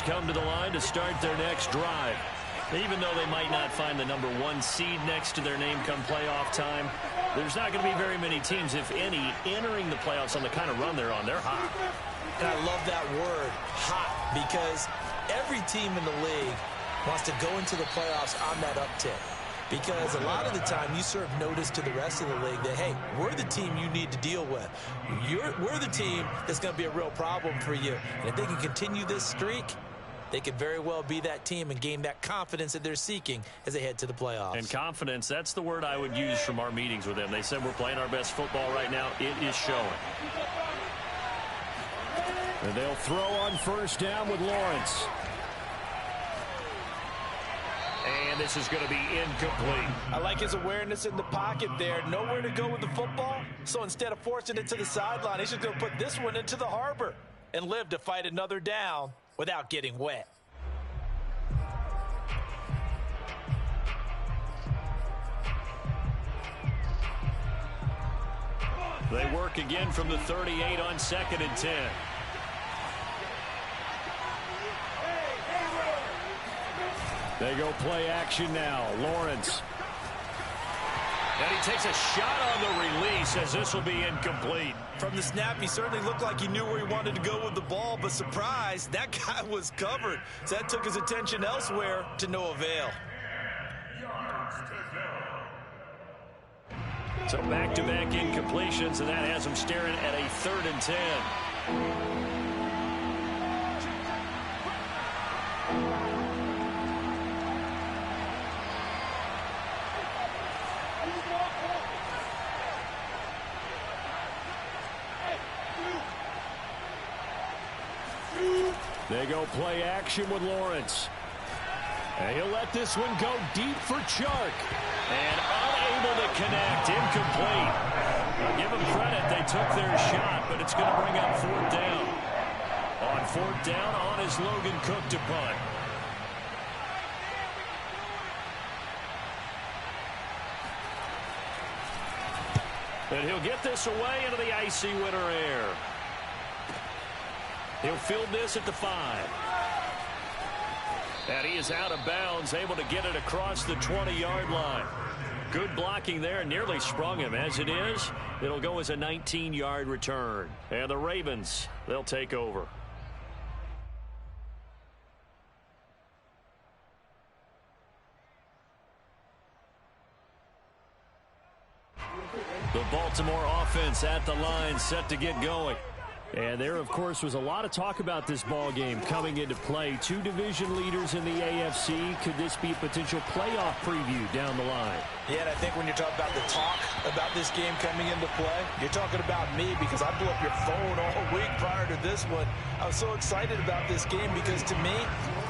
come to the line to start their next drive. Even though they might not find the #1 seed next to their name come playoff time, there's not going to be very many teams, if any, entering the playoffs on the kind of run they're on. They're hot. And I love that word, hot, because every team in the league wants to go into the playoffs on that uptick. Because a lot of the time you serve notice to the rest of the league that, hey, we're the team you need to deal with. We're the team that's going to be a real problem for you. And if they can continue this streak, they could very well be that team and gain that confidence that they're seeking as they head to the playoffs. And confidence, that's the word I would use from our meetings with them. They said we're playing our best football right now. It is showing. And they'll throw on first down with Lawrence. And this is going to be incomplete. I like his awareness in the pocket there. Nowhere to go with the football. So instead of forcing it to the sideline, he's just going to put this one into the harbor and live to fight another down without getting wet. They work again from the 38 on 2nd and 10. They go play action now. Lawrence. And he takes a shot on the release as this will be incomplete. From the snap, he certainly looked like he knew where he wanted to go with the ball, but surprise, that guy was covered. So that took his attention elsewhere to no avail. So back-to-back incompletions, and that has him staring at a 3rd and 10. They go play action with Lawrence. And he'll let this one go deep for Chark. And unable to connect, incomplete. I'll give them credit, they took their shot, but it's going to bring up 4th down. On 4th down, on is Logan Cook to punt. And he'll get this away into the icy winter air. He'll field this at the 5. And he is out of bounds, able to get it across the 20-yard line. Good blocking there, nearly sprung him. As it is, it'll go as a 19-yard return. And the Ravens, they'll take over. The Baltimore offense at the line, set to get going. And there, of course, was a lot of talk about this ball game coming into play. 2 division leaders in the AFC. Could this be a potential playoff preview down the line? Yeah, and I think when you're talking about the talk about this game coming into play, you're talking about me because I blew up your phone all week prior to this one. I was so excited about this game because, to me,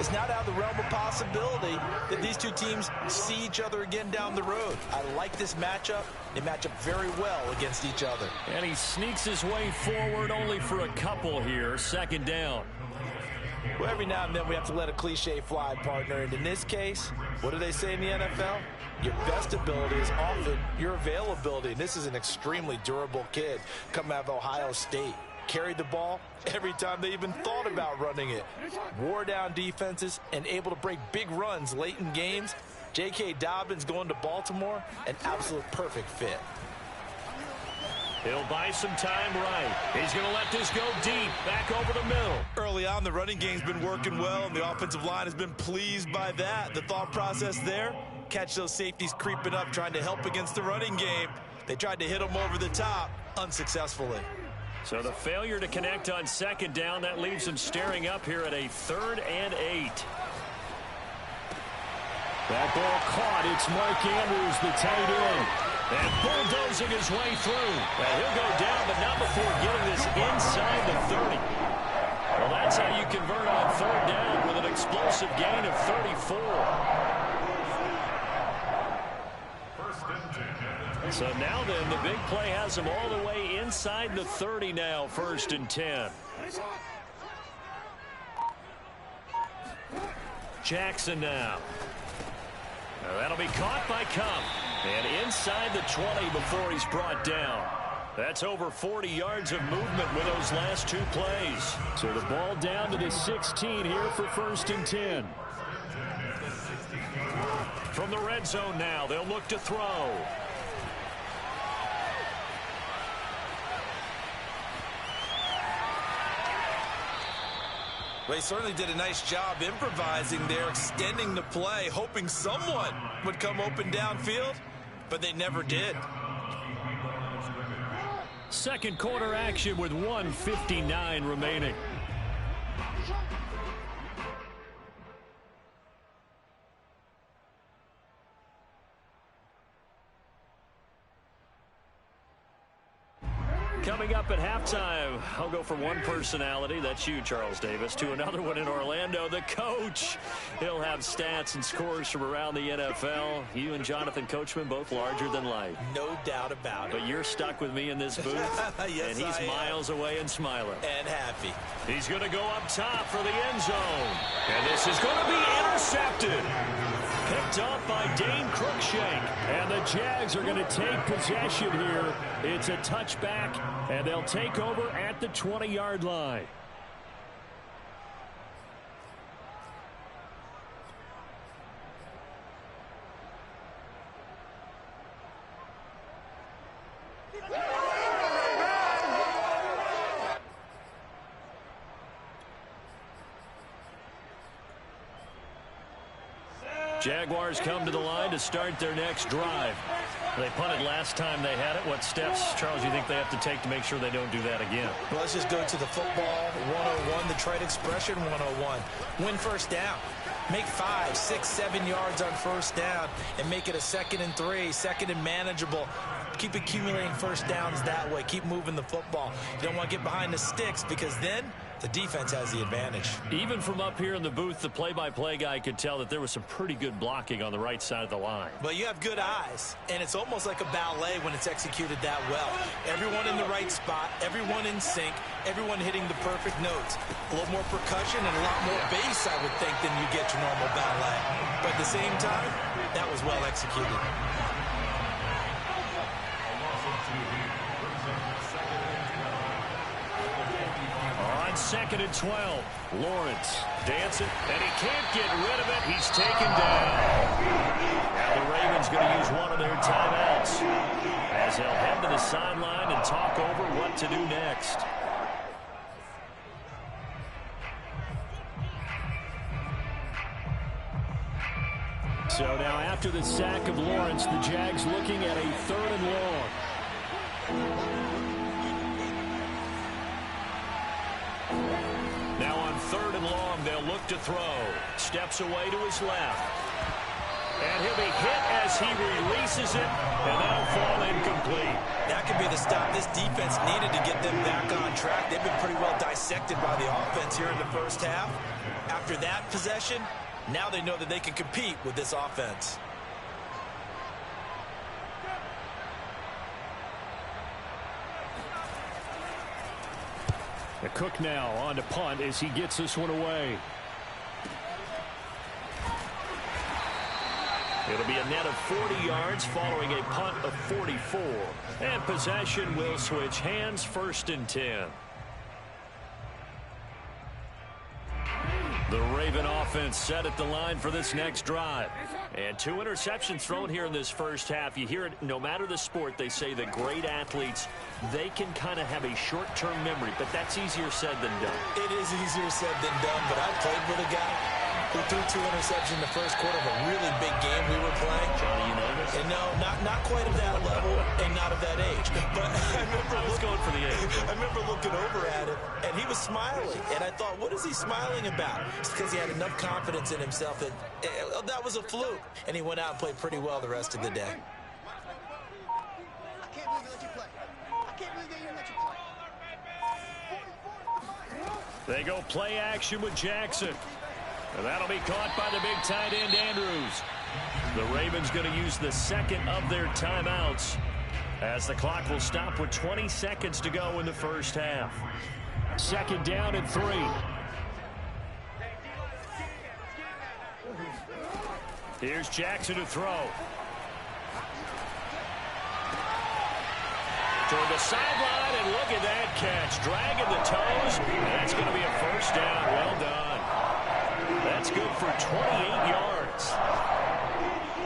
it's not out of the realm of possibility that these two teams see each other again down the road. I like this matchup. They match up very well against each other. And he sneaks his way forward only for a couple here. 2nd down. Well, every now and then we have to let a cliche fly, partner. And in this case, what do they say in the NFL? Your best ability is often your availability. And this is an extremely durable kid coming out of Ohio State. Carried the ball every time they even thought about running it. Wore down defenses and able to break big runs late in games. J.K. Dobbins going to Baltimore, an absolute perfect fit. He'll buy some time right. He's going to let this go deep, back over the middle. Early on, the running game's been working well, and the offensive line has been pleased by that. The thought process there, catch those safeties creeping up, trying to help against the running game. They tried to hit them over the top, unsuccessfully. So the failure to connect on 2nd down, that leaves him staring up here at a 3rd and 8. That ball caught. It's Mark Andrews, the tight end. And bulldozing his way through. Well, he'll go down, but not before getting this inside the 30. Well, that's how you convert on 3rd down with an explosive gain of 34. So now then, the big play has him all the way inside the 30 now, 1st and 10. Jackson now. Now that'll be caught by Cup. And inside the 20 before he's brought down. That's over 40 yards of movement with those last 2 plays. So the ball down to the 16 here for 1st and 10. From the red zone now, they'll look to throw. They certainly did a nice job improvising there, extending the play, hoping someone would come open downfield, but they never did. Second quarter action with 1:59 remaining. Coming up at halftime, I'll go from one personality, that's you, Charles Davis, to another one in Orlando, the coach. He'll have stats and scores from around the NFL. You and Jonathan Coachman, both larger than life. No doubt about it. But you're stuck with me in this booth, yes, and he's miles away and smiling. And happy. He's going to go up top for the end zone. And this is going to be intercepted. Picked up by Dane Cruikshank. And the Jags are going to take possession here. It's a touchback, and they'll take over at the 20-yard line. Jaguars come to the line to start their next drive. They punted last time they had it. What steps, Charles, you think they have to take to make sure they don't do that again? Well, let's just go to the football 101, the trite expression 101. Win first down. Make 5, 6, 7 yards on first down and make it a 2nd and 3, 2nd and manageable. Keep accumulating first downs that way. Keep moving the football. You don't want to get behind the sticks because then the defense has the advantage. Even from up here in the booth, the play-by-play guy could tell that there was some pretty good blocking on the right side of the line. But you have good eyes, and it's almost like a ballet when it's executed that well. Everyone in the right spot, everyone in sync, everyone hitting the perfect notes. A little more percussion and a lot more bass, I would think, than you get your normal ballet. But at the same time, that was well executed. On 2nd and 12, Lawrence dancing, and he can't get rid of it. He's taken down. Now the Ravens going to use one of their timeouts as they'll head to the sideline and talk over what to do next. So now after the sack of Lawrence, the Jags looking at a 3rd and long. Now on 3rd and long, they'll look to throw. Steps away to his left. And he'll be hit as he releases it, and that'll fall incomplete. That could be the stop this defense needed to get them back on track. They've been pretty well dissected by the offense here in the first half. After that possession, now they know that they can compete with this offense. The Cook now on to punt as he gets this one away. It'll be a net of 40 yards following a punt of 44. And possession will switch hands, 1st and 10. The Raven offense set at the line for this next drive. And 2 interceptions thrown here in this first half. You hear it, no matter the sport, they say that great athletes, they can kind of have a short-term memory, but that's easier said than done. It is easier said than done, but I played with a guy who threw 2 interceptions in the first quarter of a really big game we were playing. Johnny, you know this? And no, not quite of that level and not of that age. But I was going for the age. I remember looking over at him, and he was smiling. And I thought, what is he smiling about? It's because he had enough confidence in himself that that was a fluke. And he went out and played pretty well the rest of the day. I can't believe they let you play. I can't believe they even let you play. They go play action with Jackson. And that'll be caught by the big tight end, Andrews. The Ravens going to use the 2nd of their timeouts as the clock will stop with 20 seconds to go in the first half. 2nd down and 3. Here's Jackson to throw. toward the sideline, and look at that catch. Dragging the toes, and that's going to be a first down. Well done. That's good for 28 yards.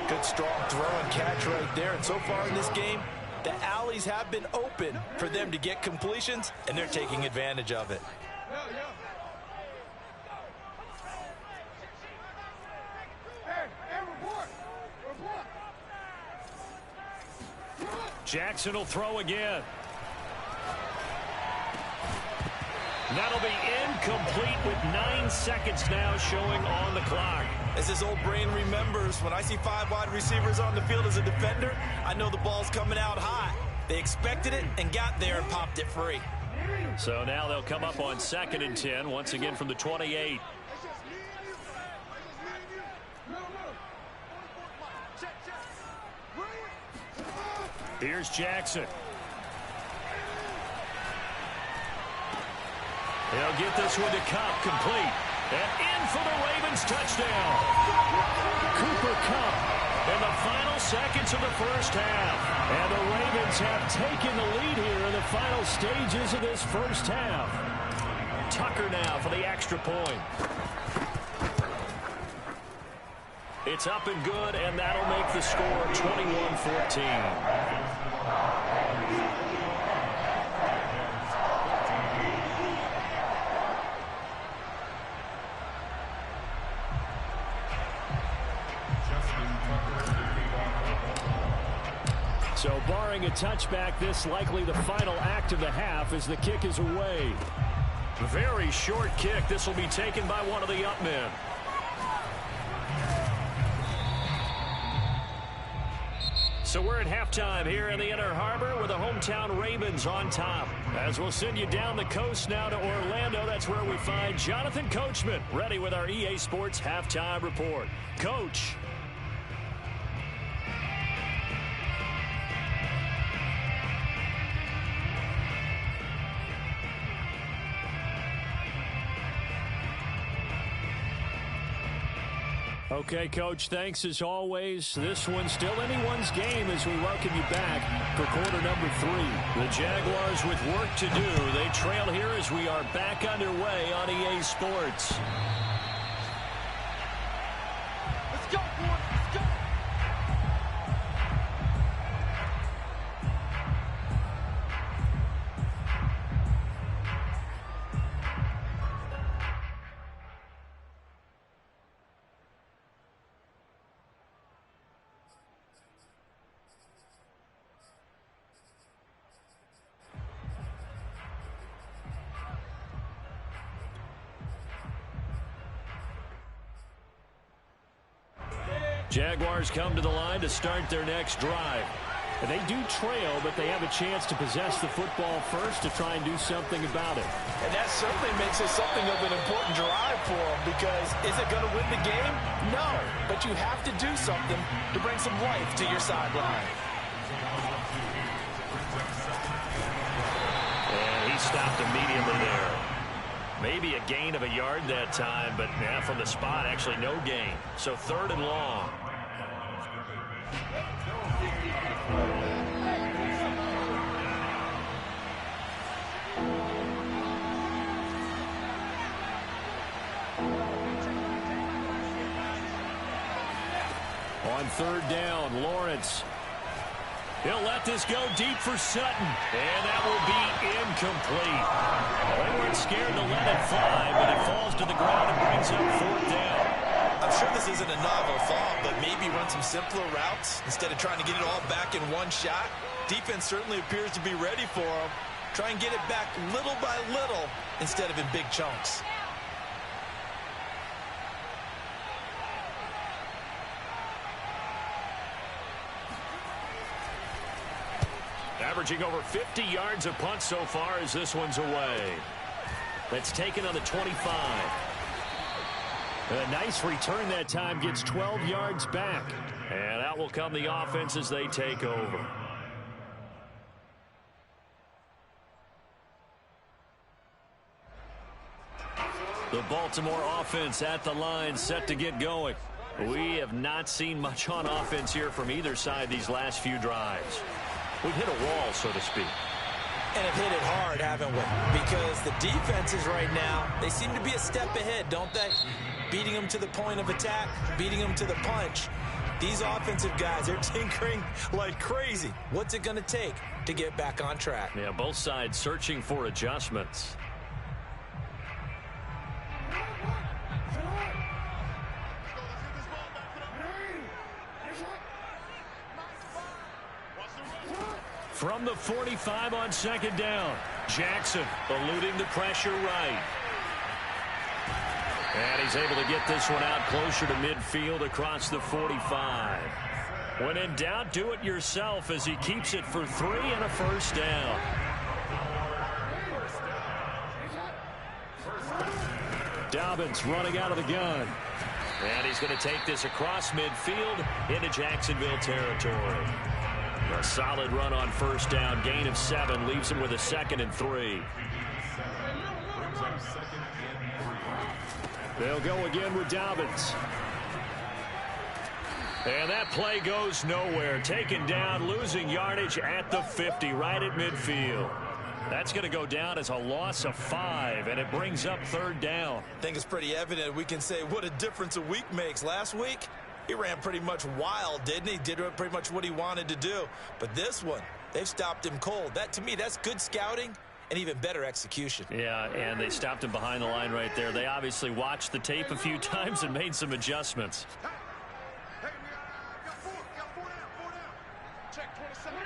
Good strong throw and catch right there. And so far in this game, the alleys have been open for them to get completions, and they're taking advantage of it. Jackson will throw again. That'll be incomplete with 9 seconds now showing on the clock. As his old brain remembers, when I see 5 wide receivers on the field as a defender, I know the ball's coming out hot. They expected it and got there and popped it free. So now they'll come up on 2nd and 10, once again from the 28. Here's Jackson. He'll get this one to Cup, complete. And in for the Ravens touchdown. Cooper Kupp in the final seconds of the first half. And the Ravens have taken the lead here in the final stages of this first half. Tucker now for the extra point. It's up and good, and that'll make the score 21-14. So barring a touchback, this likely the final act of the half as the kick is away. Very short kick. This will be taken by one of the up men. So we're at halftime here in the Inner Harbor with the hometown Ravens on top. As we'll send you down the coast now to Orlando, that's where we find Jonathan Coachman ready with our EA Sports halftime report. Coach. Okay, Coach, thanks as always. This one's still anyone's game as we welcome you back for quarter number 3. The Jaguars with work to do. They trail here as we are back underway on EA Sports. Let's go, boy. Let's go. Jaguars come to the line to start their next drive. They do trail, but they have a chance to possess the football first to try and do something about it. And that certainly makes it something of an important drive for them, because is it going to win the game? No, but you have to do something to bring some life to your sideline. And he stopped immediately there. Maybe a gain of a yard that time, but yeah, from the spot, actually no gain. So 3rd and long. On 3rd down, Lawrence. He'll let this go deep for Sutton. And that will be incomplete. They weren't scared to let it fly, but it falls to the ground and brings up 4th down. I'm sure this isn't a novel thought, but maybe run some simpler routes instead of trying to get it all back in one shot. Defense certainly appears to be ready for them. Try and get it back little by little instead of in big chunks. Averaging over 50 yards a punt so far as this one's away. That's taken on the 25. A nice return that time, gets 12 yards back. And out will come the offense as they take over. The Baltimore offense at the line, set to get going. We have not seen much on offense here from either side these last few drives. We've hit a wall, so to speak. And have hit it hard, haven't we? Because the defenses right now, they seem to be a step ahead, don't they? Beating them to the point of attack, beating them to the punch. These offensive guys, they're tinkering like crazy. What's it going to take to get back on track? Yeah, both sides searching for adjustments. From the 45 on second down, Jackson eluding the pressure right. And he's able to get this one out closer to midfield across the 45. When in doubt, do it yourself as he keeps it for 3 and a first down. Dobbins running out of the gun. And he's going to take this across midfield into Jacksonville territory. A solid run on first down, gain of 7, leaves him with a 2nd and 3. They'll go again with Dobbins. And that play goes nowhere. Taken down, losing yardage at the 50, right at midfield. That's going to go down as a loss of 5, and it brings up 3rd down. I think it's pretty evident. We can say what a difference a week makes. Last week, he ran pretty much wild, didn't he? Did pretty much what he wanted to do. But this one, they've stopped him cold. That, to me, that's good scouting and even better execution. Yeah, and they stopped him behind the line right there. They obviously watched the tape a few times and made some adjustments. Hey, we got 4 down. Check 27.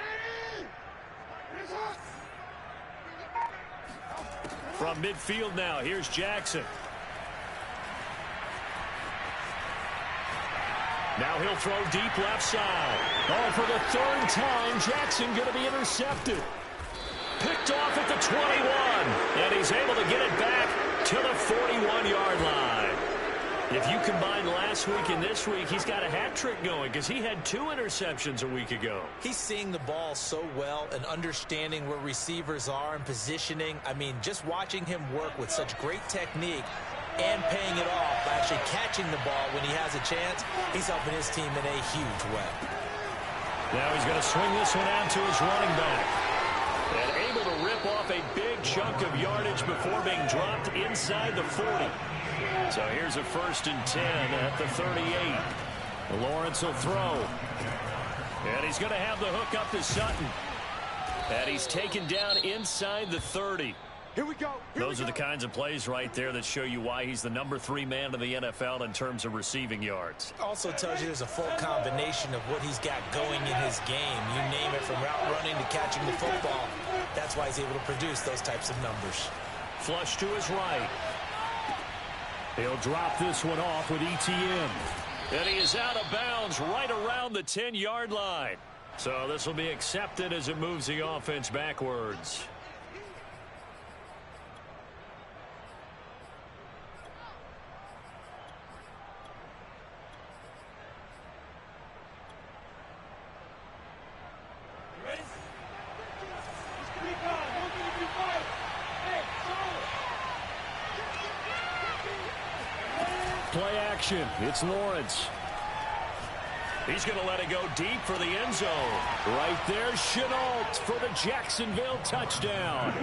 From midfield now, here's Jackson. Now he'll throw deep left side. Oh, for the 3rd time, Jackson going to be intercepted. Picked off at the 21, and he's able to get it back to the 41-yard line. If you combine last week and this week, he's got a hat trick going because he had 2 interceptions a week ago. He's seeing the ball so well and understanding where receivers are and positioning. I mean, just watching him work with such great technique and paying it off by actually catching the ball when he has a chance, he's helping his team in a huge way. Now he's going to swing this one out to his running back. And able to rip off a big chunk of yardage before being dropped inside the 40. So here's a 1st and 10 at the 38. Lawrence will throw. And he's going to have the hook up to Sutton. And he's taken down inside the 30. Here we go. Those are the kinds of plays right there that show you why he's the number 3 man in the NFL in terms of receiving yards. Also tells you there's a full combination of what he's got going in his game. You name it, from route running to catching the football. That's why he's able to produce those types of numbers. Flush to his right. He'll drop this one off with ETN. And he is out of bounds right around the 10-yard line. So this will be accepted as it moves the offense backwards. Play action. It's Lawrence. He's going to let it go deep for the end zone. Right there, Chenault for the Jacksonville touchdown.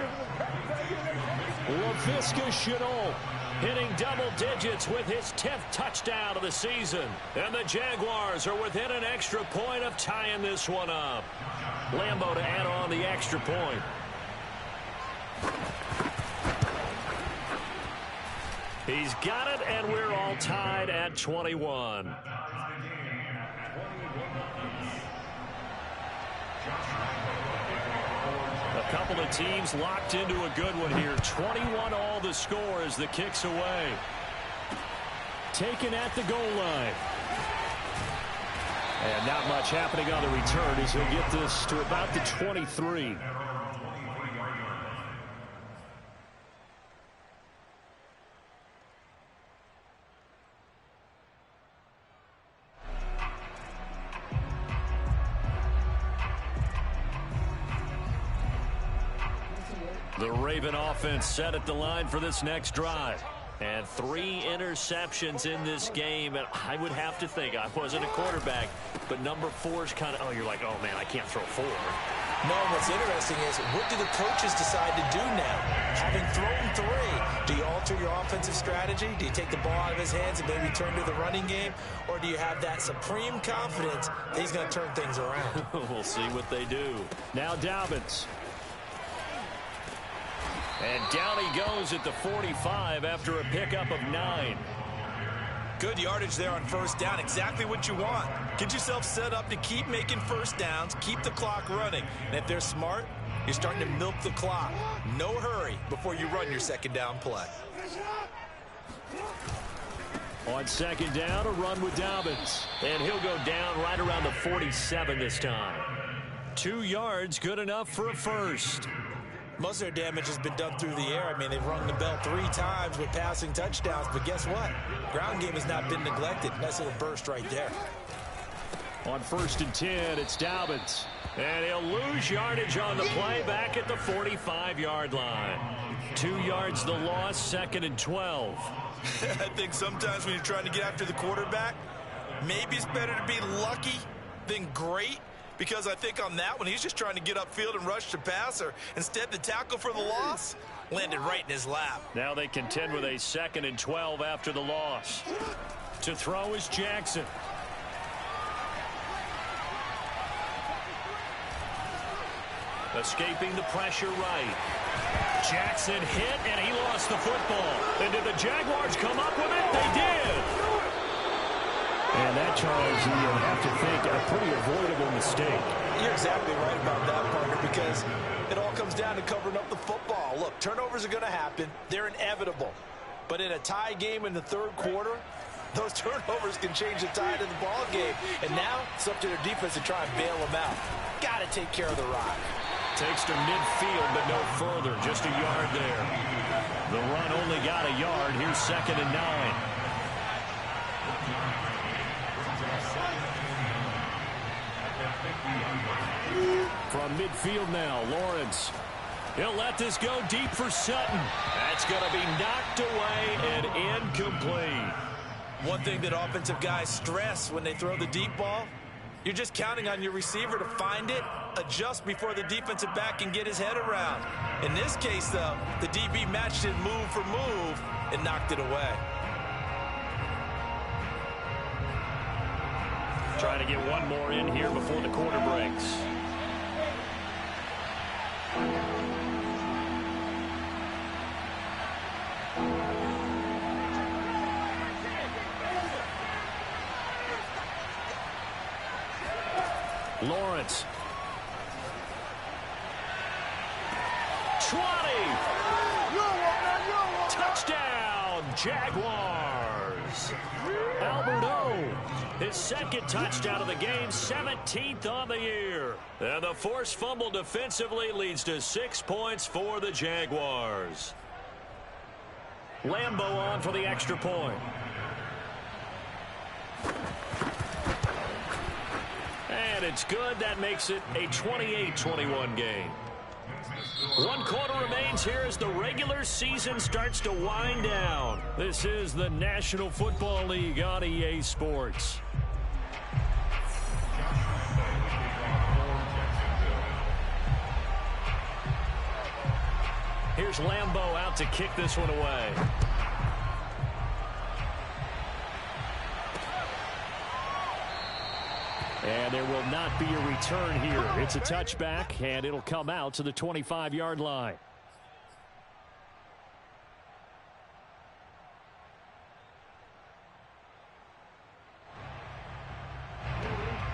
LaVisca Chenault hitting double digits with his 10th touchdown of the season. And the Jaguars are within an extra point of tying this one up. Lambo to add on the extra point. He's got it, and we're all tied at 21. A couple of teams locked into a good one here. 21 all the score as the kick's away. Taken at the goal line. And not much happening on the return as he'll get this to about the 23. The Raven offense set at the line for this next drive. And 3 interceptions in this game. And I would have to think, I wasn't a quarterback, but number 4 is kind of, oh, you're like, oh, man, I can't throw 4. No, what's interesting is, what do the coaches decide to do now? Having thrown 3, do you alter your offensive strategy? Do you take the ball out of his hands and maybe turn to the running game? Or do you have that supreme confidence that he's going to turn things around? We'll see what they do. Now Dobbins. And down he goes at the 45 after a pickup of 9. Good yardage there on first down. Exactly what you want. Get yourself set up to keep making first downs, keep the clock running. And if they're smart, you're starting to milk the clock. No hurry before you run your second down play. On second down, a run with Dobbins. And he'll go down right around the 47 this time. 2 yards, good enough for a first. Most of their damage has been done through the air. I mean, they've rung the bell 3 times with passing touchdowns. But guess what? Ground game has not been neglected. Nice little burst right there. On 1st and 10, it's Dobbins. And he'll lose yardage on the play back at the 45-yard line. 2 yards the loss, 2nd and 12. I think sometimes when you're trying to get after the quarterback, maybe it's better to be lucky than great. Because I think on that one, he's just trying to get upfield and rush the passer. Instead, the tackle for the loss landed right in his lap. Now they contend with a 2nd and 12 after the loss. To throw is Jackson. Escaping the pressure right. Jackson hit, and he lost the football. And did the Jaguars come up with it? They did. And that, Charles, you have to think a pretty avoidable mistake. You're exactly right about that, partner, because it all comes down to covering up the football. Look, turnovers are going to happen. They're inevitable. But in a tie game in the 3rd quarter, those turnovers can change the tide of the ball game. And now it's up to their defense to try and bail them out. Got to take care of the rock. Takes to midfield, but no further. Just a yard there. The run only got a yard. Here's 2nd and 9. From midfield now, Lawrence. He'll let this go deep for Sutton. That's going to be knocked away and incomplete. One thing that offensive guys stress when they throw the deep ball, you're just counting on your receiver to find it, adjust before the defensive back can get his head around. In this case, though, the DB matched it move for move and knocked it away. Trying to get one more in here before the quarter breaks. Lawrence. 20. Touchdown, Jaguars. Albert O. His 2nd touchdown of the game, 17th on the year. And the forced fumble defensively leads to 6 points for the Jaguars. Lambeau on for the extra point. And it's good. That makes it a 28-21 game. 1 quarter remains here as the regular season starts to wind down. This is the National Football League on EA Sports. Here's Lambeau out to kick this one away. And there will not be a return here. It's a touchback, and it'll come out to the 25-yard line.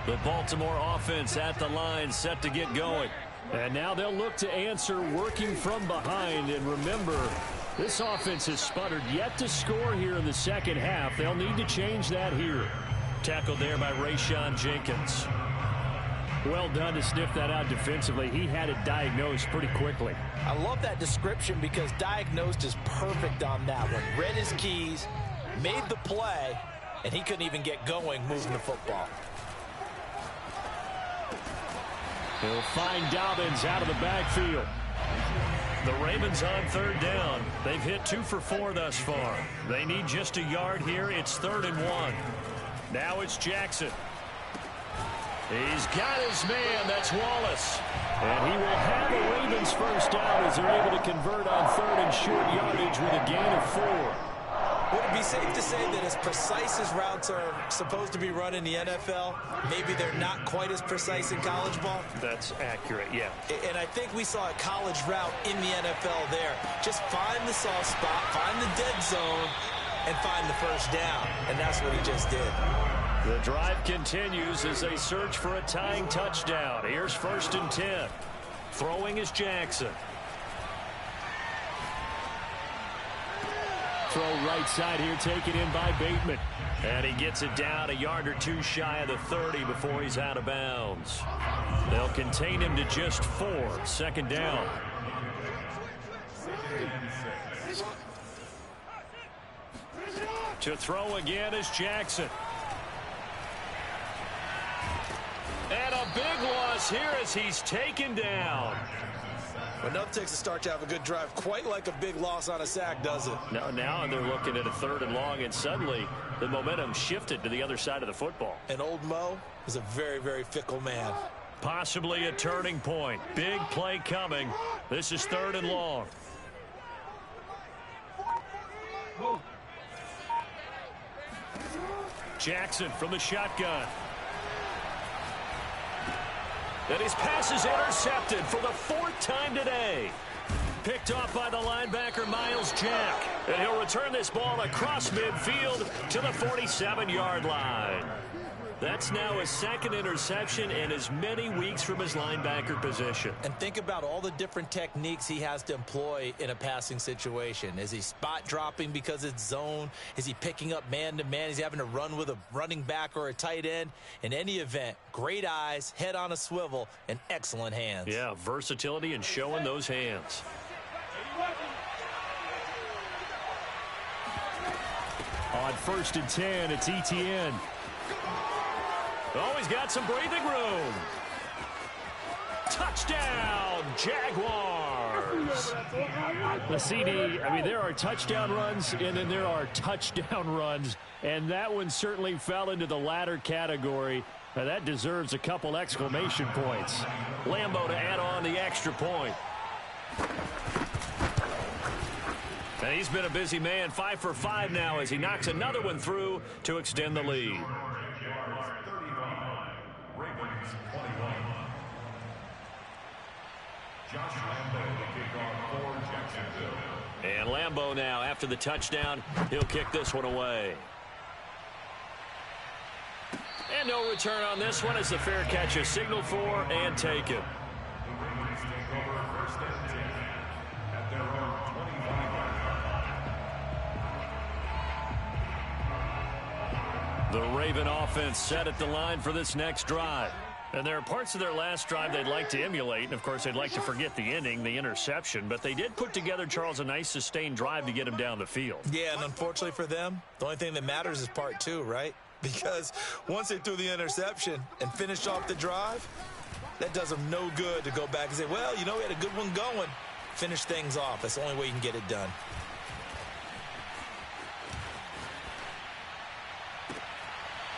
The Baltimore offense at the line, set to get going. And now they'll look to answer working from behind. And remember, this offense has sputtered yet to score here in the second half. They'll need to change that here. Tackled there by Rayshon Jenkins. Well done to sniff that out defensively. He had it diagnosed pretty quickly. I love that description because diagnosed is perfect on that one. Read his keys, made the play, and he couldn't even get going moving the football. He'll find Dobbins out of the backfield. The Ravens on 3rd down. They've hit 2 for 4 thus far. They need just a yard here. It's 3rd and 1. Now it's Jackson. He's got his man. That's Wallace. And he will have a Ravens first down as they're able to convert on 3rd and short yardage with a gain of 4. Would it be safe to say that as precise as routes are supposed to be run in the NFL, maybe they're not quite as precise in college ball? That's accurate, yeah. And I think we saw a college route in the NFL there. Just find the soft spot, find the dead zone, and find the first down. And that's what he just did. The drive continues as they search for a tying touchdown. Here's 1st and 10. Throwing is Jackson. Throw right side here, taken in by Bateman. And he gets it down a yard or two shy of the 30 before he's out of bounds. They'll contain him to just 4. 2nd down. To throw again is Jackson. And a big loss here as he's taken down. Enough takes a start to have a good drive, quite like a big loss on a sack, does it? Now they're looking at a 3rd and long, and suddenly the momentum shifted to the other side of the football. And old Mo is a very, very fickle man. Possibly a turning point. Big play coming. This is 3rd and long. Jackson from the shotgun. And his pass is intercepted for the 4th time today. Picked off by the linebacker, Miles Jack. And he'll return this ball across midfield to the 47-yard line. That's now his 2nd interception and as many weeks from his linebacker position. And think about all the different techniques he has to employ in a passing situation. Is he spot dropping because it's zone? Is he picking up man-to-man? Is he having to run with a running back or a tight end? In any event, great eyes, head on a swivel, and excellent hands. Yeah, versatility and showing those hands. On 1st and 10, it's Etienne. Oh, he's got some breathing room. Touchdown, Jaguars. The CD, I mean, there are touchdown runs, and then there are touchdown runs, and that one certainly fell into the latter category. Now, that deserves a couple exclamation points. Lambo to add on the extra point. And he's been a busy man, 5 for 5 now as he knocks another one through to extend the lead. And Lambo now, after the touchdown, he'll kick this one away. And no return on this one as the fair catch is signaled for and taken. The Raven offense set at the line for this next drive. And there are parts of their last drive they'd like to emulate. And, of course, they'd like to forget the ending, the interception. But they did put together, Charles, a nice sustained drive to get him down the field. Yeah, and unfortunately for them, the only thing that matters is part 2, right? Because once they threw the interception and finished off the drive, that does them no good to go back and say, well, you know, we had a good one going. Finish things off. That's the only way you can get it done.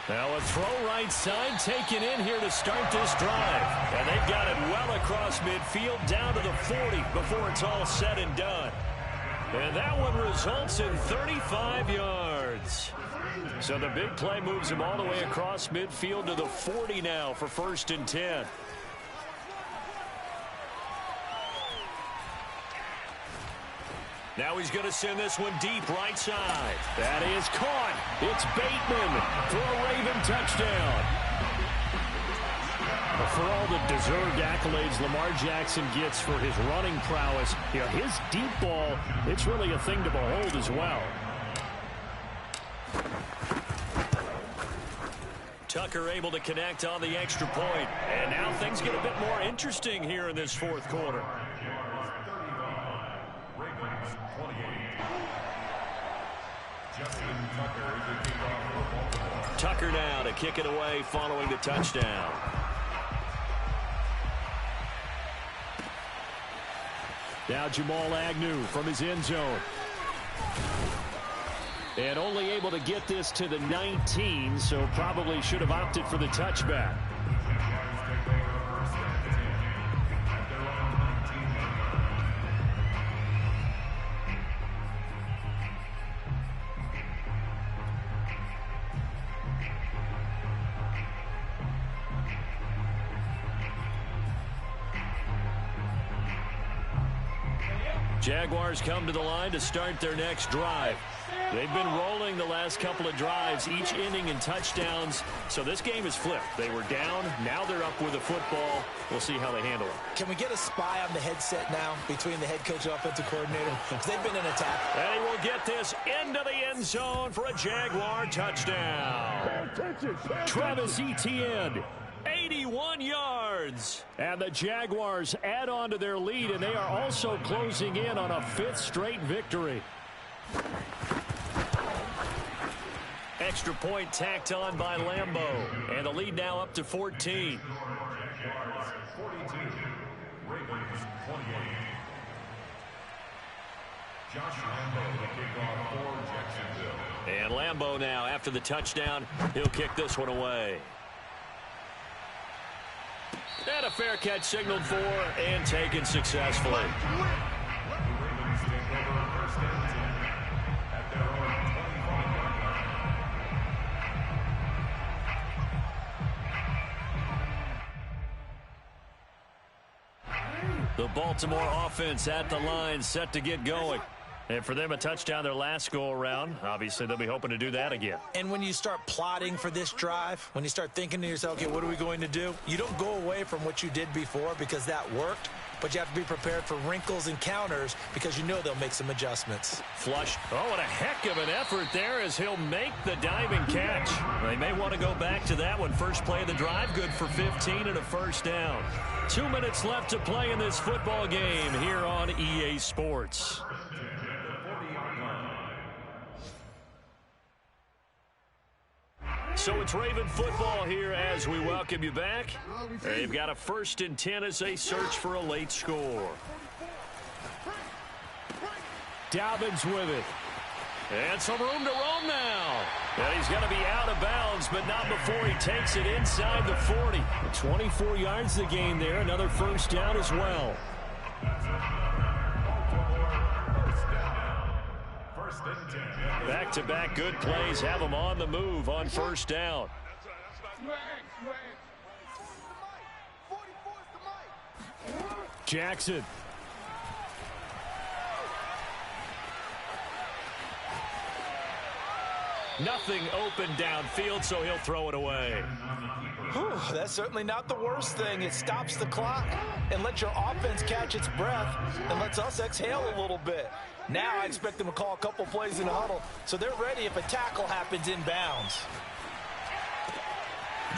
Now a throw right side taken in here to start this drive. And they've got it well across midfield down to the 40 before it's all said and done. And that one results in 35 yards. So the big play moves him all the way across midfield to the 40 now for 1st and 10. Now he's going to send this one deep right side. That is caught. It's Bateman for a Raven touchdown. For all the deserved accolades Lamar Jackson gets for his running prowess, you know, his deep ball, it's really a thing to behold as well. Tucker able to connect on the extra point. And now things get a bit more interesting here in this 4th quarter. Tucker now to kick it away following the touchdown. Now Jamal Agnew from his end zone. And only able to get this to the 19, so probably should have opted for the touchback. Jaguars come to the line to start their next drive. They've been rolling the last couple of drives, each ending in touchdowns. So this game is flipped. They were down. Now they're up with the football. We'll see how they handle it. Can we get a spy on the headset now between the head coach and offensive coordinator? Because they've been in attack. And he will get this into the end zone for a Jaguar touchdown. Travis Etienne, 81 yards. And the Jaguars add on to their lead, and they are also closing in on a 5th straight victory. Extra point tacked on by Lambeau. And the lead now up to 14. And Lambeau now, after the touchdown, he'll kick this one away. And a fair catch signaled for and taken successfully. The Baltimore offense at the line, set to get going. And for them, a touchdown their last go-around. Obviously, they'll be hoping to do that again. And when you start plotting for this drive, when you start thinking to yourself, okay, what are we going to do? You don't go away from what you did before because that worked, but you have to be prepared for wrinkles and counters because you know they'll make some adjustments. Flush. Oh, what a heck of an effort there as he'll make the diving catch. They may want to go back to that one. First play of the drive, good for 15 and a first down. 2 minutes left to play in this football game here on EA Sports. So it's Raven football here as we welcome you back. They've got a 1st and 10 as they search for a late score. Dobbins with it. And some room to roam now. And he's going to be out of bounds, but not before he takes it inside the 40. 24 yards the gain there. Another first down as well. Back-to-back good plays have them on the move on first down. Jackson. Nothing open downfield, so he'll throw it away. Whew, that's certainly not the worst thing. It stops the clock and lets your offense catch its breath and lets us exhale a little bit. Now I expect them to call a couple plays in the huddle so they're ready if a tackle happens inbounds.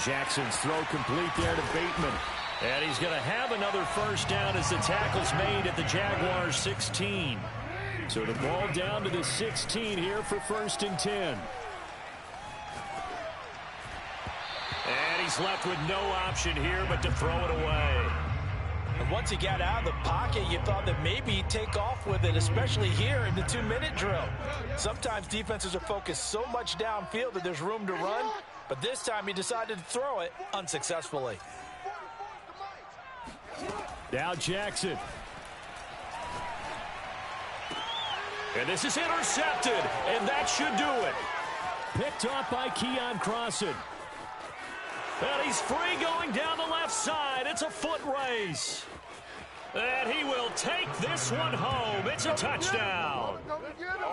Jackson's throw complete there to Bateman. And he's going to have another first down as the tackle's made at the Jaguars 16. So the ball down to the 16 here for 1st and 10. And he's left with no option here but to throw it away. And once he got out of the pocket, you thought that maybe he'd take off with it, especially here in the 2-minute drill. Sometimes defenses are focused so much downfield that there's room to run, but this time he decided to throw it unsuccessfully. Now Jackson. And this is intercepted, and that should do it. Picked off by Keon Crossan. And he's free going down the left side. It's a foot race. And he will take this one home. It's a touchdown.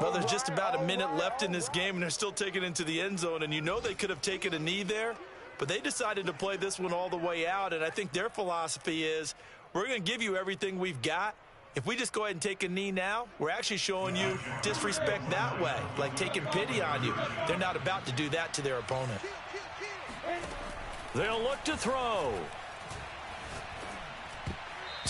Well, there's just about a minute left in this game, and they're still taking it into the end zone. And you know they could have taken a knee there, but they decided to play this one all the way out. And I think their philosophy is, we're going to give you everything we've got. If we just go ahead and take a knee now, we're actually showing you disrespect that way, like taking pity on you. They're not about to do that to their opponent. They'll look to throw.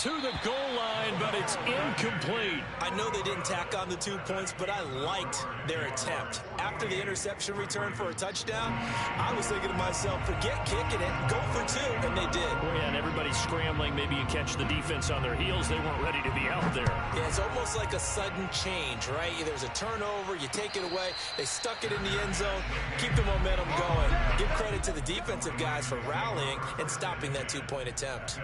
To the goal line, but it's incomplete. I know they didn't tack on the 2 points, but I liked their attempt. After the interception return for a touchdown, I was thinking to myself, forget kicking it, go for 2, and they did. Well, yeah, and everybody's scrambling. Maybe you catch the defense on their heels. They weren't ready to be out there. Yeah, it's almost like a sudden change, right? There's a turnover, you take it away, they stuck it in the end zone, keep the momentum going. Give credit to the defensive guys for rallying and stopping that 2-point attempt.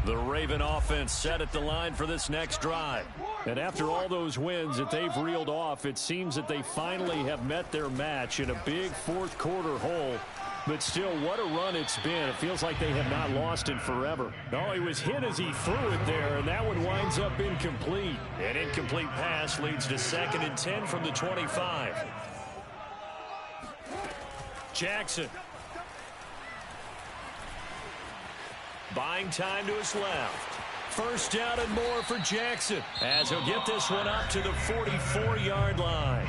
The Raven offense set at the line for this next drive. And after all those wins that they've reeled off, it seems that they finally have met their match in a big fourth quarter hole. But still, what a run it's been. It feels like they have not lost it forever. No, he was hit as he threw it there, and that one winds up incomplete. An incomplete pass leads to 2nd and 10 from the 25. Jackson. Buying time to his left. First down and more for Jackson, as he'll get this one up to the 44-yard line.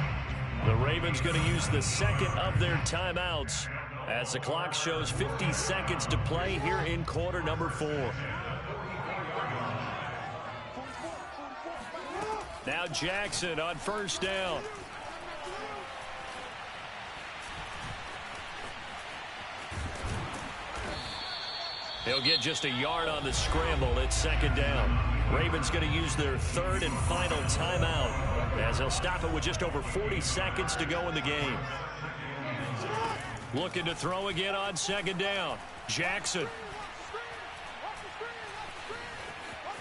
The Ravens going to use the second of their timeouts as the clock shows 50 seconds to play here in quarter number 4. Now Jackson on first down. He'll get just a yard on the scramble. It's 2nd down. Ravens going to use their 3rd and final timeout as they'll stop it with just over 40 seconds to go in the game. Looking to throw again on 2nd down. Jackson.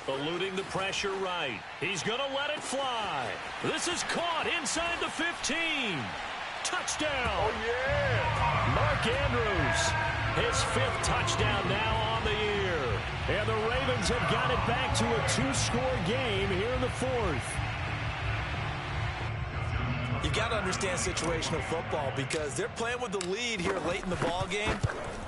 Eluding the pressure right. He's going to let it fly. This is caught inside the 15. Touchdown. Oh, yeah. Mark Andrews. His 5th touchdown now on the year. And the Ravens have got it back to a 2-score game here in the 4th. You got to understand situational football because they're playing with the lead here late in the ball game.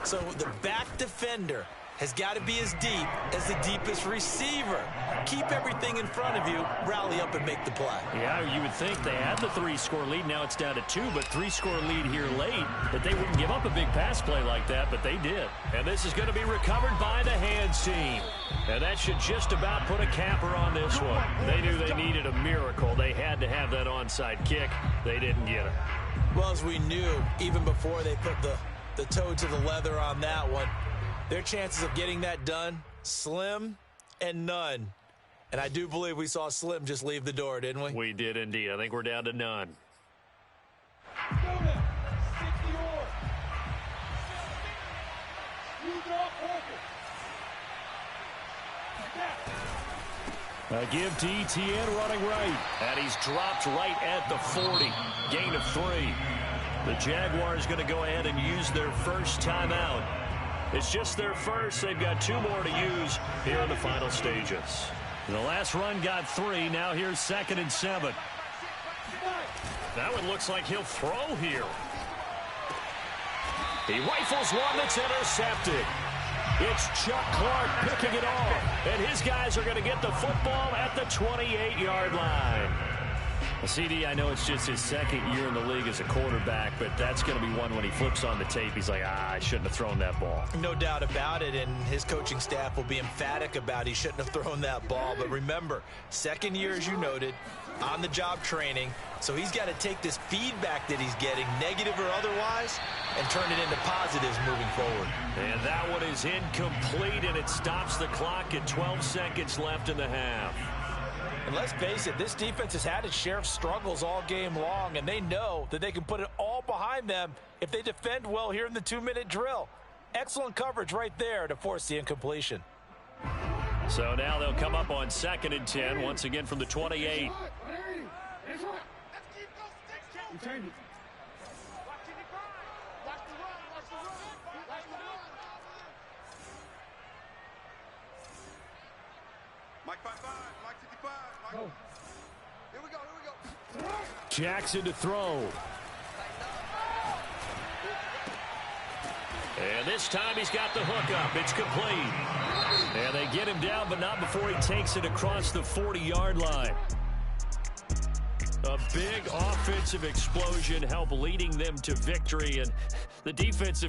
So the back defender has got to be as deep as the deepest receiver. Keep everything in front of you, rally up and make the play. Yeah, you would think they had the 3-score lead. Now it's down to 2, but 3-score lead here late. That they wouldn't give up a big pass play like that, but they did. And this is going to be recovered by the hands team. And that should just about put a capper on this one. They knew they needed a miracle. They had to have that onside kick. They didn't get it. Well, as we knew, even before they put the toe to the leather on that one, their chances of getting that done, slim and none. And I do believe we saw Slim just leave the door, didn't we? We did indeed. I think we're down to none. A give to Etienne running right. And he's dropped right at the 40. Gain of 3. The Jaguars going to go ahead and use their first timeout. It's just their first. They've got 2 more to use here in the final stages. The last run got 3. Now here's 2nd and 7. That one looks like he'll throw here. He rifles one that's intercepted. It's Chuck Clark picking it off. And his guys are going to get the football at the 28-yard line. CD, I know it's just his 2nd year in the league as a quarterback, but that's going to be one when he flips on the tape. He's like, I shouldn't have thrown that ball. No doubt about it, and his coaching staff will be emphatic about he shouldn't have thrown that ball. But remember, 2nd year, as you noted, on-the-job training, so he's got to take this feedback that he's getting, negative or otherwise, and turn it into positives moving forward. And that one is incomplete, and it stops the clock at 12 seconds left in the half. And let's face it, this defense has had its share of struggles all game long, and they know that they can put it all behind them if they defend well here in the 2-minute drill. Excellent coverage right there to force the incompletion. So now they'll come up on 2nd and 10, once again from the 28. Mike 5-5, Mike 55, Mike. Here we go. Jackson to throw. And this time he's got the hook up. It's complete. And they get him down, but not before he takes it across the 40-yard line. A big offensive explosion helped leading them to victory, and the defensive